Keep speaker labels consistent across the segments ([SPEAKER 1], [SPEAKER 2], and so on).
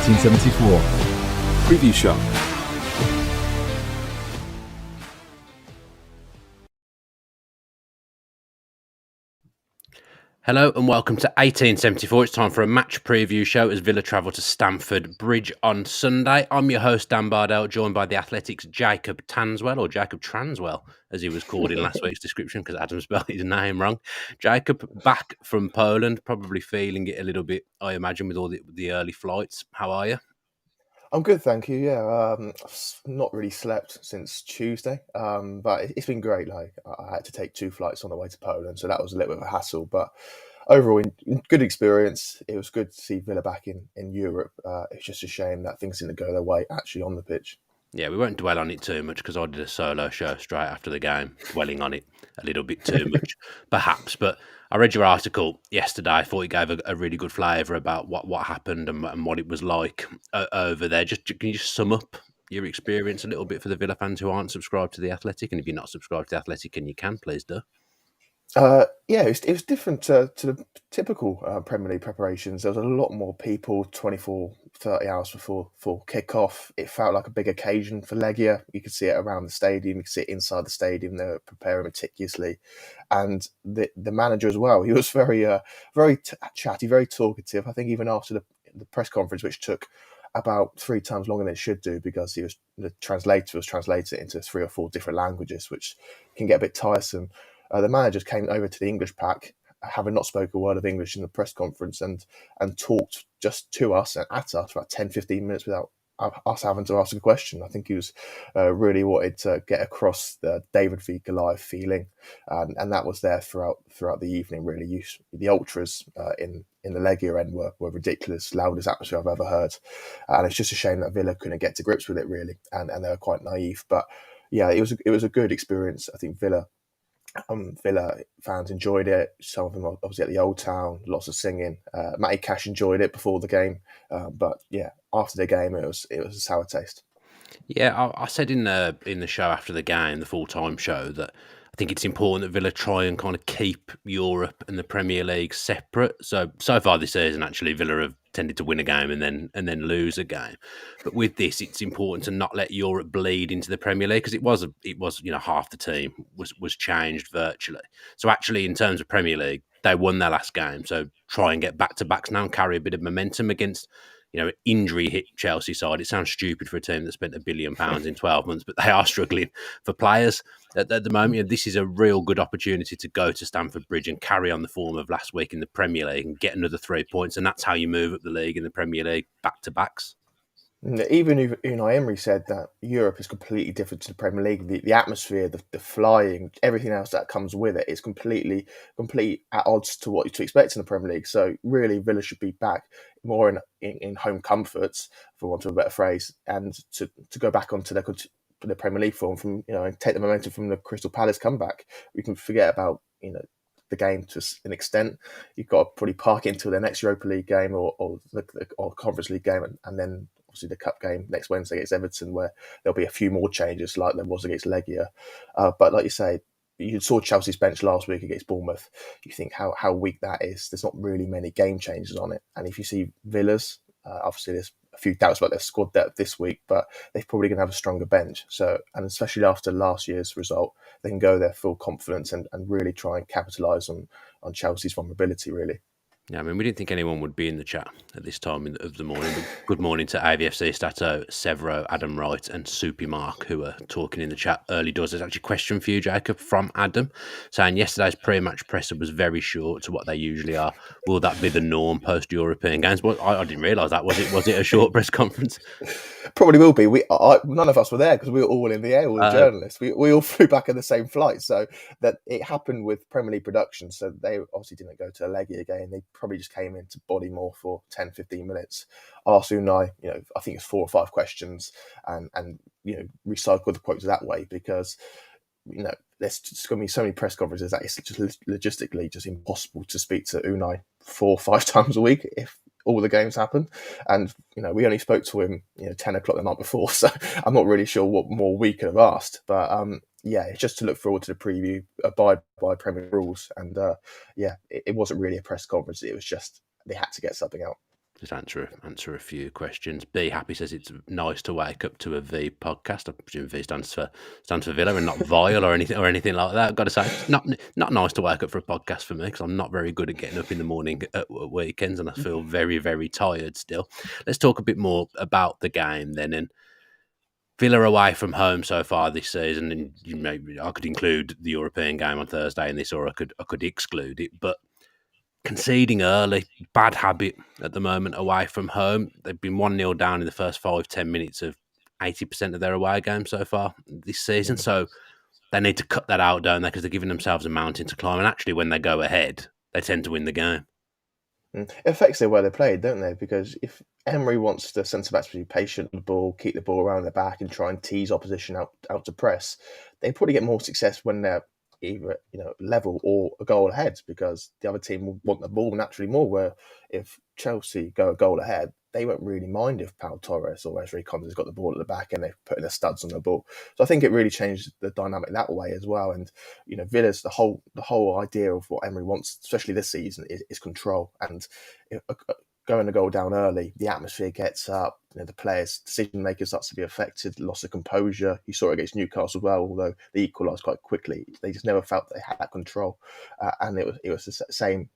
[SPEAKER 1] 1874 Preview Show.
[SPEAKER 2] Hello and welcome to 1874. It's time for a match preview show as Villa travel to Stamford Bridge on Sunday. I'm your host, Dan Bardell, joined by the Athletics' Jacob Tanswell, or Jacob Transwell, as he was called in last week's description because Adam spelled his name wrong. Jacob, back from Poland, probably feeling it a little bit, I imagine, with all the early flights. How are you?
[SPEAKER 3] I'm good, thank you. Yeah, I've not really slept since Tuesday, but it's been great. Like I had to take 2 flights on the way to Poland, so that was a little bit of a hassle. But overall, good experience. It was good to see Villa back in Europe. It's just a shame that things didn't go their way actually on the pitch.
[SPEAKER 2] Yeah, we won't dwell on it too much because I did a solo show straight after the game, dwelling on it a little bit too much, perhaps. But I read your article yesterday. I thought it gave a really good flavour about what happened and what it was like over there. Can you just sum up your experience a little bit for the Villa fans who aren't subscribed to The Athletic? And if you're not subscribed to The Athletic and you can, please do.
[SPEAKER 3] Yeah, it was different to the typical Premier League preparations. There was a lot more people 24, 30 hours before kick-off. It felt like a big occasion for Legia. You could see it around the stadium. You could see it inside the stadium. They were preparing meticulously. And the manager as well, he was very chatty, very talkative. I think even after the press conference, which took about 3 times longer than it should do because the translator was translating it into 3 or 4 different languages, which can get a bit tiresome. The manager came over to the English pack, having not spoken a word of English in the press conference, and talked just to us and at us for about 10, 15 minutes without us having to ask a question. I think he was really wanted to get across the David v Goliath feeling, and that was there throughout the evening. Really, the ultras in the Legia end were ridiculous, loudest atmosphere I've ever heard, and it's just a shame that Villa couldn't get to grips with it really, and they were quite naive. But yeah, it was a good experience. I think Villa fans enjoyed it. Some of them obviously at the Old Town, lots of singing. Matty Cash enjoyed it before the game, but yeah, after the game, it was a sour taste.
[SPEAKER 2] Yeah, I said in the show after the game, the full-time show, that I think it's important that Villa try and kind of keep Europe and the Premier League separate. So far this season, actually, Villa have tended to win a game and then lose a game. But with this, it's important to not let Europe bleed into the Premier League because it was half the team was changed virtually. So actually, in terms of Premier League, they won their last game. So try and get back-to-backs now and carry a bit of momentum against injury hit Chelsea side. It sounds stupid for a team that spent £1 billion in 12 months, but they are struggling for players at the moment. This is a real good opportunity to go to Stamford Bridge and carry on the form of last week in the Premier League and get another 3 points. And that's how you move up the league in the Premier League, back to backs.
[SPEAKER 3] Even Unai Emery said that Europe is completely different to the Premier League. The atmosphere, the flying, everything else that comes with it is complete at odds to what to expect in the Premier League. So really, Villa should be back more in home comforts, for want of a better phrase, and to go back onto the Premier League form from and take the momentum from the Crystal Palace comeback. We can forget about the game to an extent. You've got to probably park it until the next Europa League game or Conference League game, and then obviously the cup game next Wednesday against Everton, where there'll be a few more changes like there was against Legia. But like you say, you saw Chelsea's bench last week against Bournemouth. You think how weak that is. There's not really many game changes on it. And if you see Villa's, obviously there's a few doubts about their squad depth this week, but they're probably going to have a stronger bench. So, and especially after last year's result, they can go there full confidence and really try and capitalise on Chelsea's vulnerability, really.
[SPEAKER 2] Yeah, I mean, we didn't think anyone would be in the chat at this time of the morning. But good morning to AVFC, Stato, Severo, Adam Wright, and Soupy Mark, who are talking in the chat early doors. There's actually a question for you, Jacob, from Adam, saying yesterday's pre-match presser was very short to what they usually are. Will that be the norm post-European games? Well, I didn't realise that. Was it a short press conference?
[SPEAKER 3] Probably will be. None of us were there because we were all in the air, all the journalists. We all flew back in the same flight. So that it happened with Premier League production. So they obviously didn't go to a Legia game. They probably just came in to body more for 10, 15 minutes. Asked Unai, I think it's 4 or 5 questions and recycled the quotes that way because, there's just going to be so many press conferences that it's just logistically just impossible to speak to Unai 4 or 5 times a week if all the games happen. And, we only spoke to him, 10 o'clock the night before. So I'm not really sure what more we could have asked. But yeah, it's just to look forward to the preview, abide by Premier rules. And it wasn't really a press conference. It was just they had to get something out.
[SPEAKER 2] Just answer a few questions. B Happy says it's nice to wake up to a V podcast. I presume V stands for Villa and not Vile or anything like that. I've got to say, it's not nice to wake up for a podcast for me because I'm not very good at getting up in the morning at weekends, and I feel very, very tired still. Let's talk a bit more about the game then. And Villa away from home so far this season, and maybe I could include the European game on Thursday in this, or I could exclude it, but conceding early, bad habit at the moment away from home. They've been 1-0 down in the first 5-10 minutes of 80% of their away games so far this season. So they need to cut that out, don't they? Because they're giving themselves a mountain to climb. And actually, when they go ahead, they tend to win the game.
[SPEAKER 3] It affects the way they play, don't they? Because if Emery wants the centre-backs to be patient with the ball, keep the ball around the back and try and tease opposition out to press, they probably get more success when they're either level or a goal ahead, because the other team will want the ball naturally more. Where if Chelsea go a goal ahead, they won't really mind if Pau Torres or Wesley Connor's got the ball at the back and they're putting their studs on the ball. So I think it really changed the dynamic that way as well. And Villa's the whole idea of what Emery wants, especially this season, is control. And going a goal down early, the atmosphere gets up. The players' decision makers starts to be affected. Loss of composure. You saw it against Newcastle as well. Although they equalised quite quickly, they just never felt they had that control. And it was the same,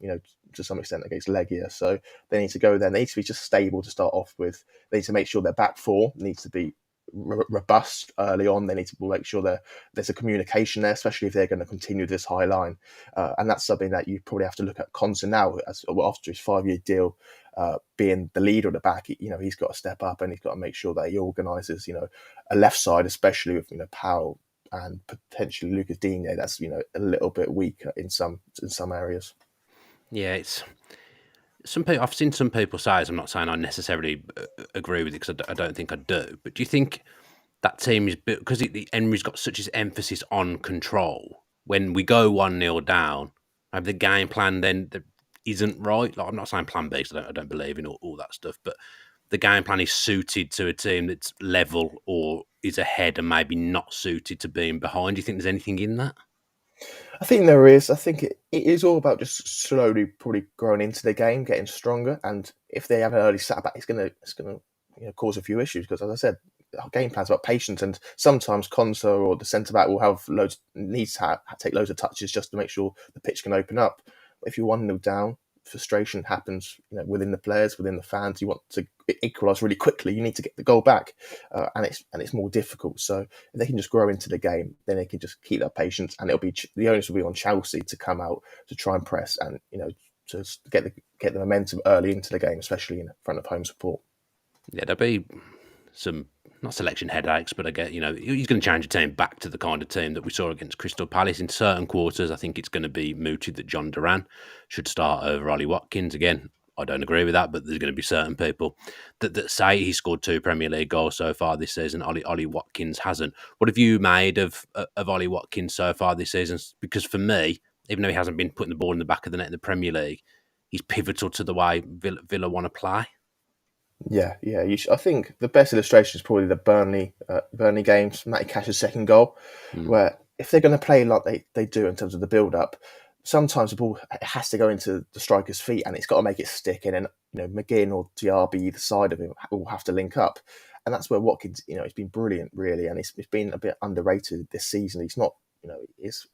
[SPEAKER 3] to some extent against Legia. So they need to go there. They need to be just stable to start off with. They need to make sure their back four needs to be robust early on. They need to make sure there's a communication there, especially if they're going to continue this high line. And that's something that you probably have to look at Conte now, after his 5-year deal, being the leader at the back. He's got to step up and he's got to make sure that he organises, a left side, especially with Powell and potentially Lucas Digne. That's a little bit weaker in some areas. Yeah,
[SPEAKER 2] it's some people. I've seen some people say, I'm not saying I necessarily agree with it because I don't think I do. But do you think that team is because the Emery's got such his emphasis on control? When we go 1-0 down, maybe the game plan then isn't right. Like, I'm not saying plan B because I don't believe in all that stuff, but the game plan is suited to a team that's level or is ahead and maybe not suited to being behind. Do you think there's anything in that?
[SPEAKER 3] I think there is. I think it is all about just slowly probably growing into the game, getting stronger. And if they have an early setback, it's going to cause a few issues because, as I said, our game plan's about patience. And sometimes Konsa or the centre back will have needs to take loads of touches just to make sure the pitch can open up. But if you're 1-0 down, frustration happens within the players, within the fans. You want to equalise really quickly. You need to get the goal back, and it's more difficult. So if they can just grow into the game, then they can just keep that patience, and it'll be the onus will be on Chelsea to come out to try and press and to get the momentum early into the game, especially in front of home support.
[SPEAKER 2] Yeah, there'll be some not selection headaches, but I get he's going to change the team back to the kind of team that we saw against Crystal Palace in certain quarters. I think it's going to be mooted that John Duran should start over Ollie Watkins. Again, I don't agree with that, but there's going to be certain people that say he scored 2 Premier League goals so far this season. Ollie Watkins hasn't. What have you made of Ollie Watkins so far this season? Because for me, even though he hasn't been putting the ball in the back of the net in the Premier League, he's pivotal to the way Villa want to play.
[SPEAKER 3] Yeah. I think the best illustration is probably the Burnley games, Matty Cash's second goal, where if they're going to play like they do in terms of the build-up, sometimes the ball has to go into the striker's feet and it's got to make it stick. And then McGinn or Diaby either side of him will have to link up. And that's where Watkins, he's been brilliant, really. And it's been a bit underrated this season. He's not, his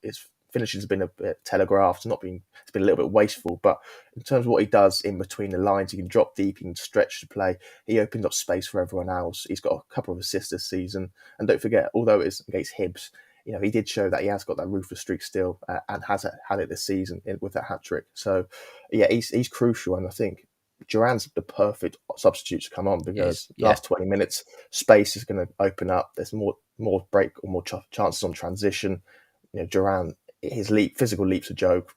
[SPEAKER 3] finishes have been a bit telegraphed. It's been a little bit wasteful, but in terms of what he does in between the lines, he can drop deep, he can stretch the play. He opens up space for everyone else. He's got a couple of assists this season, and don't forget, although it's against Hibs, he did show that he has got that ruthless streak still, and has had it this season with that hat trick. So, yeah, he's crucial, and I think Duran's the perfect substitute to come on because last 20 minutes, space is going to open up. There's more break or more chances on transition. Duran. His physical leap's a joke.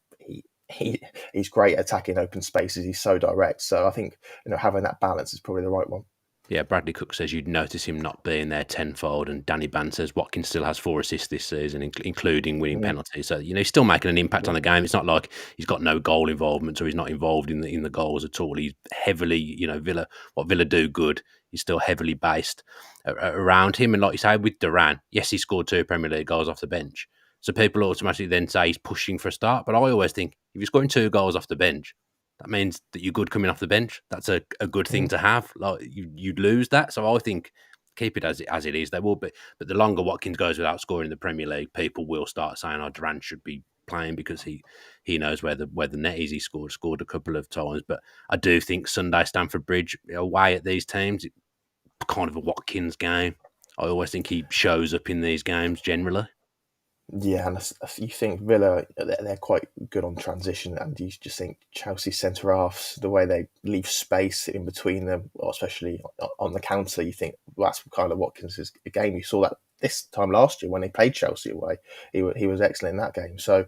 [SPEAKER 3] He's great at attacking open spaces. He's so direct. So I think having that balance is probably the right one.
[SPEAKER 2] Yeah, Bradley Cook says you'd notice him not being there tenfold, and Danny Ban says Watkins still has 4 assists this season, including winning penalties. So he's still making an impact on the game. It's not like he's got no goal involvement or he's not involved in the goals at all. He's heavily, what Villa do good. He's still heavily based around him, and like you say with Duran, yes, he scored 2 Premier League goals off the bench. So people automatically then say he's pushing for a start. But I always think if you're scoring 2 goals off the bench, that means that you're good coming off the bench. That's a good thing to have. Like you'd lose that. So I think keep it as it is. They will be, but the longer Watkins goes without scoring in the Premier League, people will start saying, "Oh, Durant should be playing because he knows where the net is. He scored a couple of times." But I do think Sunday Stamford Bridge away at these teams, kind of a Watkins game. I always think he shows up in these games generally.
[SPEAKER 3] Yeah, and you think Villa, they're quite good on transition, and you just think Chelsea centre halves, the way they leave space in between them, or especially on the counter, you think that's kind of Watkins' game. You saw that this time last year when they played Chelsea away. He was excellent in that game. So,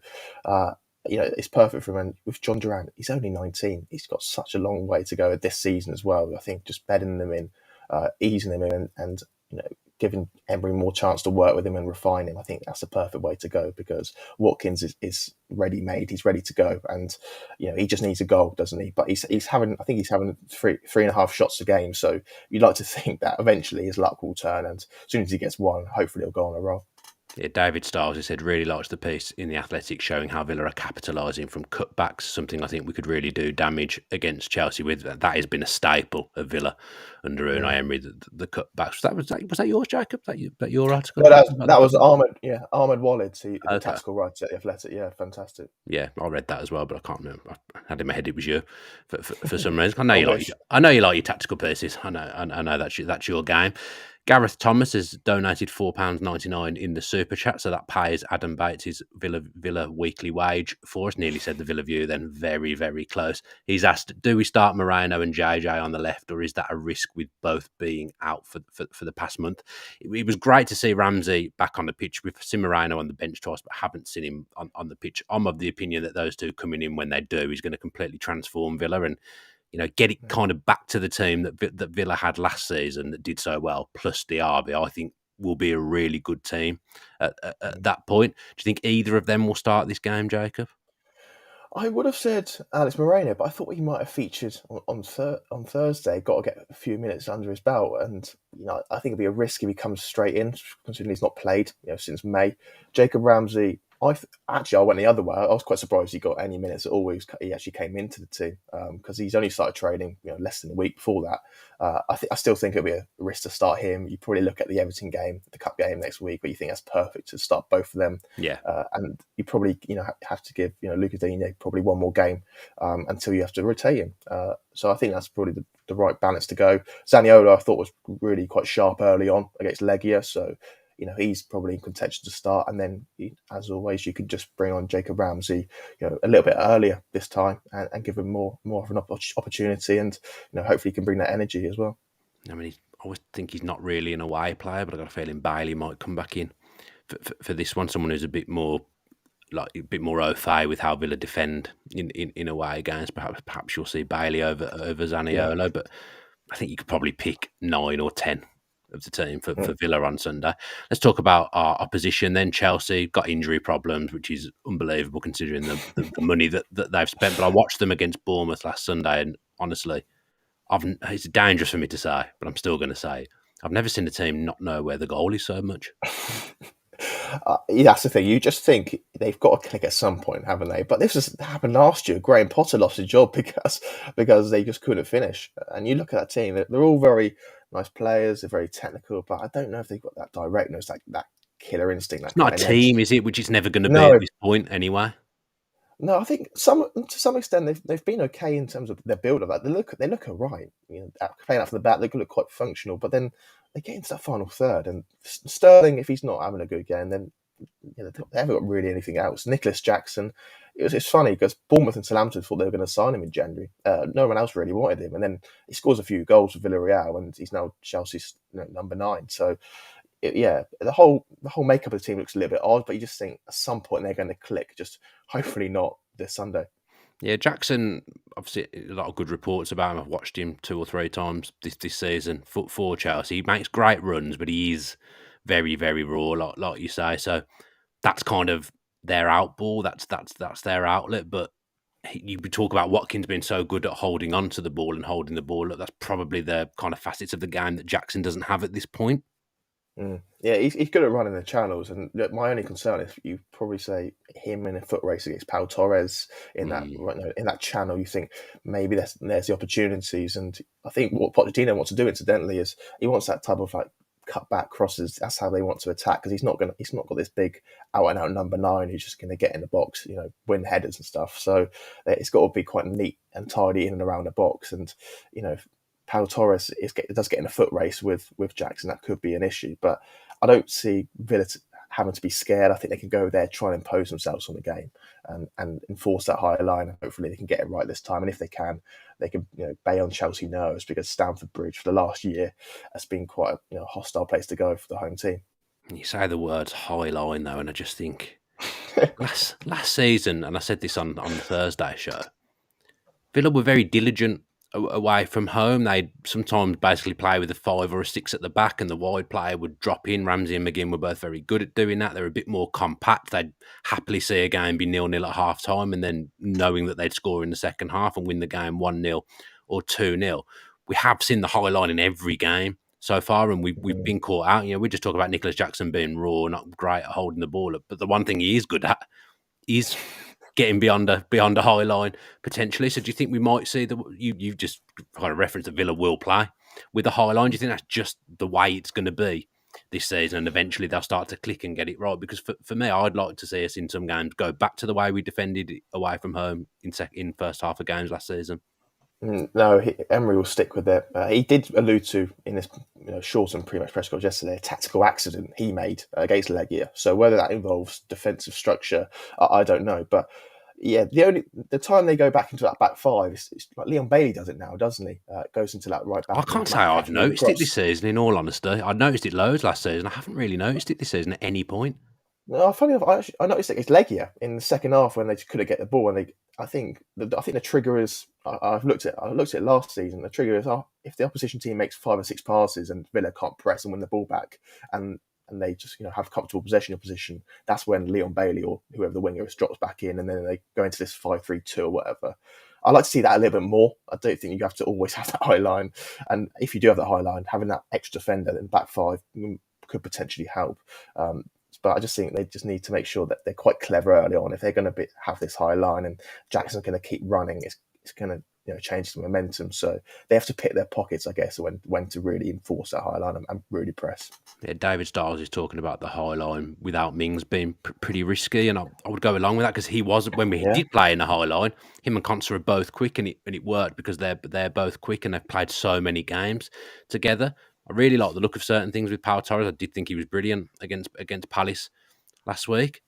[SPEAKER 3] it's perfect for him. And with John Durant, he's only 19. He's got such a long way to go this season as well. I think just bedding them in, easing them in, and giving Emery more chance to work with him and refine him. I think that's the perfect way to go because Watkins is ready made. He's ready to go, and he just needs a goal, doesn't he? But he's having three and a half shots a game. So you'd like to think that eventually his luck will turn, and as soon as he gets one, hopefully he'll go on a roll.
[SPEAKER 2] Yeah, David Stiles, he said, really likes the piece in The Athletic showing how Villa are capitalising from cutbacks, something I think we could really do damage against Chelsea with. That has been a staple of Villa under Unai Emery, the cutbacks. Was that yours, Jacob? That your article?
[SPEAKER 3] No, that was Ahmed Walid, the tactical writer at The Athletic. Yeah, fantastic.
[SPEAKER 2] Yeah, I read that as well, but I can't remember. I had in my head it was you for some reason. I know you like your tactical pieces. I know that's your game. Gareth Thomas has donated £4.99 in the super chat, so that pays Adam Bates' Villa weekly wage for us. Nearly said the Villa View, then very, very close. He's asked, do we start Moreno and JJ on the left, or is that a risk with both being out for the past month? It was great to see Ramsey back on the pitch. We've seen Moreno on the bench twice, but haven't seen him on the pitch. I'm of the opinion that those two coming in when they do, he's going to completely transform Villa and get it kind of back to the team that Villa had last season that did so well, plus Diaby, I think will be a really good team at that point. Do you think either of them will start this game, Jacob?
[SPEAKER 3] I would have said Alex Moreno, but I thought he might have featured on Thursday. Got to get a few minutes under his belt, and I think it'd be a risk if he comes straight in, considering he's not played since May. Jacob Ramsey, I went the other way. I was quite surprised he got any minutes at all. He actually came into the team because he's only started training less than a week before that. I still think it'll be a risk to start him. You probably look at the Everton game, the cup game next week, but you think that's perfect to start both of them.
[SPEAKER 2] Yeah,
[SPEAKER 3] and you probably have to give Lucas Digne probably one more game until you have to rotate him. So I think that's probably the right balance to go. Zaniolo I thought was really quite sharp early on against Legia, so. He's probably in contention to start, and then, as always, you could just bring on Jacob Ramsey, a little bit earlier this time, and give him more of an opportunity, and hopefully he can bring that energy as well.
[SPEAKER 2] I mean, I always think he's not really an away player, but I got a feeling Bailey might come back in for this one. Someone who's a bit more au fait with how Villa defend in away games. Perhaps you'll see Bailey over Zaniolo, but I think you could probably pick 9 or 10. Of the team for Villa on Sunday. Let's talk about our opposition then. Chelsea got injury problems, which is unbelievable considering the money that they've spent. But I watched them against Bournemouth last Sunday, and honestly, it's dangerous for me to say, but I'm still going to say I've never seen a team not know where the goal is so much.
[SPEAKER 3] That's the thing. You just think they've got to click at some point, haven't they? But this has happened last year. Graham Potter lost his job because they just couldn't finish. And you look at that team; they're all very nice players. They're very technical, but I don't know if they've got that directness, that killer instinct.
[SPEAKER 2] It's not a team, is it? Which it's never going to be at this point, anyway.
[SPEAKER 3] No, I think to some extent they've been okay in terms of their build up. They look alright. Playing out from the back, they look quite functional. But then they get into that final third, and Sterling, if he's not having a good game, then they haven't got really anything else. Nicholas Jackson, it's funny because Bournemouth and Southampton thought they were going to sign him in January. No one else really wanted him, and then he scores a few goals for Villarreal, and he's now Chelsea's number 9. So. The whole makeup of the team looks a little bit odd, but you just think at some point they're going to click. Just hopefully not this Sunday.
[SPEAKER 2] Yeah, Jackson, obviously a lot of good reports about him. I've watched him 2 or 3 times this season for Chelsea. He makes great runs, but he is very, very raw, like you say. So that's kind of their outball. That's their outlet. But you talk about Watkins being so good at holding on to the ball and holding the ball up. That's probably the kind of facets of the game that Jackson doesn't have at this point.
[SPEAKER 3] Yeah, he's good at running the channels, and my only concern is you probably say him in a foot race against Pau Torres in that
[SPEAKER 2] Mm.
[SPEAKER 3] in that channel. You think maybe there's the opportunities, and I think what Pochettino wants to do, incidentally, is he wants that type of like cut back crosses. That's how they want to attack, because he's not got this big out and out number 9 who's just gonna get in the box, win headers and stuff. So it's got to be quite neat and tidy in and around the box, and you know. Pau Torres does get in a foot race with Jackson. That could be an issue, but I don't see Villa having to be scared. I think they can go there, try and impose themselves on the game, and enforce that higher line. And hopefully, they can get it right this time. And if they can bay on Chelsea nerves, because Stamford Bridge for the last year has been quite a hostile place to go for the home team.
[SPEAKER 2] You say the words high line though, and I just think last season, and I said this on the Thursday show, Villa were very diligent away from home. They'd sometimes basically play with a 5 or a 6 at the back, and the wide player would drop in. Ramsey and McGinn were both very good at doing that. They're a bit more compact. They'd happily see a game be 0-0 at half time, and then knowing that they'd score in the second half and win the game 1-0 or 2-0. We have seen the high line in every game so far, and we've been caught out. We just talk about Nicholas Jackson being raw, not great at holding the ball up, but the one thing he is good at is getting beyond a high line potentially. So do you think we might see you've just kind of referenced that Villa will play with a high line? Do you think that's just the way it's going to be this season, and eventually they'll start to click and get it right? Because for me, I'd like to see us in some games go back to the way we defended away from home in first half of games last season.
[SPEAKER 3] No, Emery will stick with it. He did allude to in this shortened pre-match press conference yesterday a tactical accident he made against Legia. So whether that involves defensive structure, I don't know. But yeah, the time they go back into that back 5, it's like Leon Bailey does it now, doesn't he? Goes into that right back.
[SPEAKER 2] I can't say I've noticed it this season, in all honesty. I noticed it loads last season. I haven't really noticed it this season at any point.
[SPEAKER 3] No, funny enough, I noticed it against Legia in the second half when they just couldn't get the ball, and I think the trigger is I've looked at it last season. The trigger is if the opposition team makes 5 or 6 passes and Villa can't press and win the ball back, and they just have comfortable possession position, that's when Leon Bailey or whoever the winger is drops back in, and then they go into this 5-3-2 or whatever. I like to see that a little bit more. I don't think you have to always have that high line, and if you do have that high line, having that extra defender in back 5 could potentially help. But I just think they just need to make sure that they're quite clever early on. If they're going to have this high line and Jackson's going to keep running, it's going to change the momentum. So they have to pick their pockets, I guess, when to really enforce that high line and really press.
[SPEAKER 2] Yeah, David Stiles is talking about the high line without Mings being pretty risky, and I would go along with that, because he was, when we did play in the high line, him and Conser are both quick, and it worked because they're both quick and they've played so many games together. I really like the look of certain things with Pau Torres. I did think he was brilliant against Palace last week.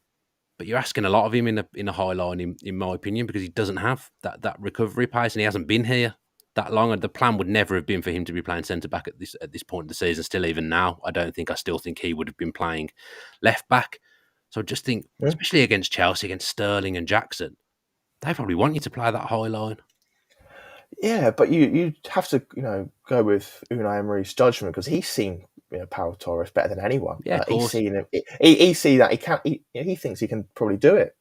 [SPEAKER 2] But you're asking a lot of him in a high line, in my opinion, because he doesn't have that recovery pace, and he hasn't been here that long. And the plan would never have been for him to be playing centre back at this point of the season. Still, even now, I still think he would have been playing left back. So I just think, especially against Chelsea, against Sterling and Jackson, they probably want you to play that high line.
[SPEAKER 3] Yeah, but you have to go with Unai Emery's judgment, because he's seen Pau Torres better than anyone.
[SPEAKER 2] Yeah,
[SPEAKER 3] he's seen him. He see that he can. He thinks he can probably do it.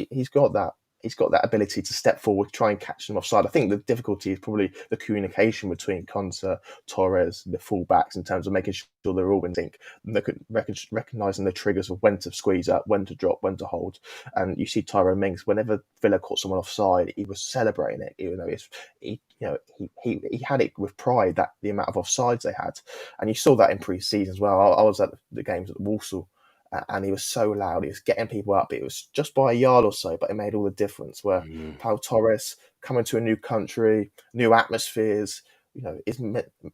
[SPEAKER 3] He's got that. He's got that ability to step forward, try and catch them offside. I think the difficulty is probably the communication between Conser, Torres, the fullbacks, in terms of making sure they're all in sync. Recognising the triggers of when to squeeze up, when to drop, when to hold. And you see Tyrone Mings, whenever Villa caught someone offside, he was celebrating it. Even though he had it with pride, that the amount of offsides they had, and you saw that in pre-season as well. I was at the games at Walsall, and he was so loud. He was getting people up. It was just by a yard or so, but it made all the difference. Where Pau Torres coming to a new country, new atmospheres, his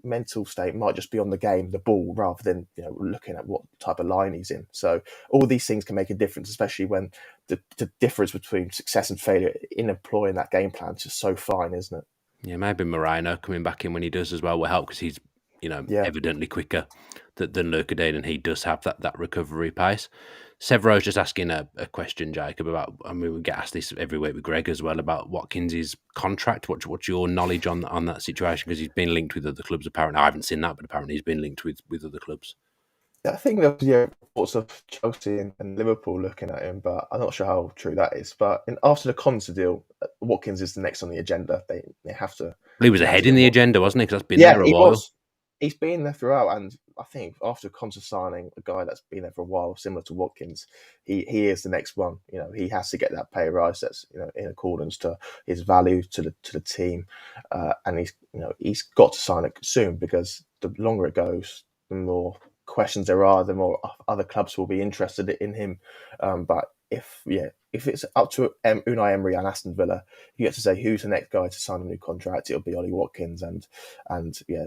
[SPEAKER 3] mental state might just be on the game, the ball, rather than looking at what type of line he's in. So all these things can make a difference, especially when the difference between success and failure in employing that game plan is just so fine, isn't it?
[SPEAKER 2] Yeah, maybe Moreno coming back in when he does as well will help, because he's evidently quicker than Luka Dean, and he does have that recovery pace. Severo's just asking a question, Jacob, about, we get asked this every week with Greg as well, about Watkins' contract. What's your knowledge on that situation? Because he's been linked with other clubs, apparently. I haven't seen that, but apparently he's been linked with other clubs.
[SPEAKER 3] I think there was reports of Chelsea and Liverpool looking at him, but I'm not sure how true that is. But after the Conser deal, Watkins is the next on the agenda. They have to.
[SPEAKER 2] Well, he was ahead in the agenda, wasn't he? Because that's been there a while.
[SPEAKER 3] He's been there throughout, and I think after Conte signing a guy that's been there for a while, similar to Watkins, he is the next one. He has to get that pay rise that's in accordance to his value to the team, and he's got to sign it soon, because the longer it goes, the more questions there are, the more other clubs will be interested in him. But if it's up to Unai Emery and Aston Villa, you get to say who's the next guy to sign a new contract. It'll be Ollie Watkins, and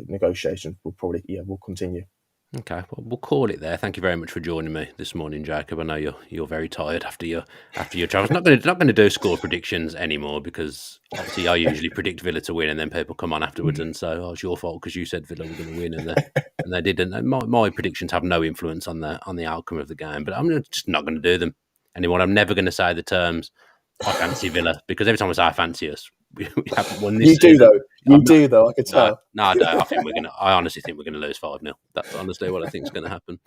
[SPEAKER 3] negotiations will probably will continue.
[SPEAKER 2] Okay, well, we'll call it there. Thank you very much for joining me this morning, Jacob. I know you're very tired after your travels. Not going to do score predictions anymore, because obviously I usually predict Villa to win, and then people come on afterwards and say, "Oh, it's your fault because you said Villa were going to win," and they didn't. And my predictions have no influence on the outcome of the game. But I'm just not going to do them anymore. I'm never going to say the terms "I fancy Villa," because every time I say "I fancy us," we haven't won this season.
[SPEAKER 3] You do though. I could tell.
[SPEAKER 2] No, I don't. I honestly think we're going to lose 5-0. That's honestly what I think is going to happen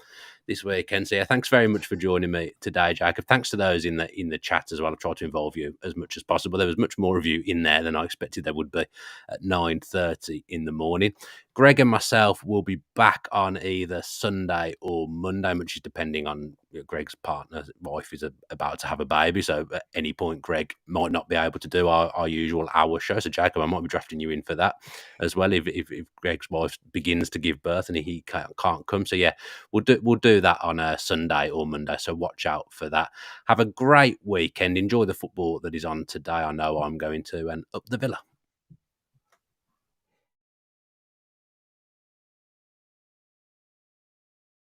[SPEAKER 2] this weekend. So yeah, thanks very much for joining me today, Jacob. Thanks to those in the chat as well. I've tried to involve you as much as possible. There was much more of you in there than I expected there would be at 9:30 in the morning. Greg and myself will be back on either Sunday or Monday, which is depending on Greg's partner's wife is about to have a baby. So at any point, Greg might not be able to do our usual hour show. So Jacob, I might be drafting you in for that as well if Greg's wife begins to give birth and he can't come. So yeah, we'll do that on a Sunday or Monday. So watch out for that. Have a great weekend. Enjoy the football that is on today. I know I'm going to, and up the Villa.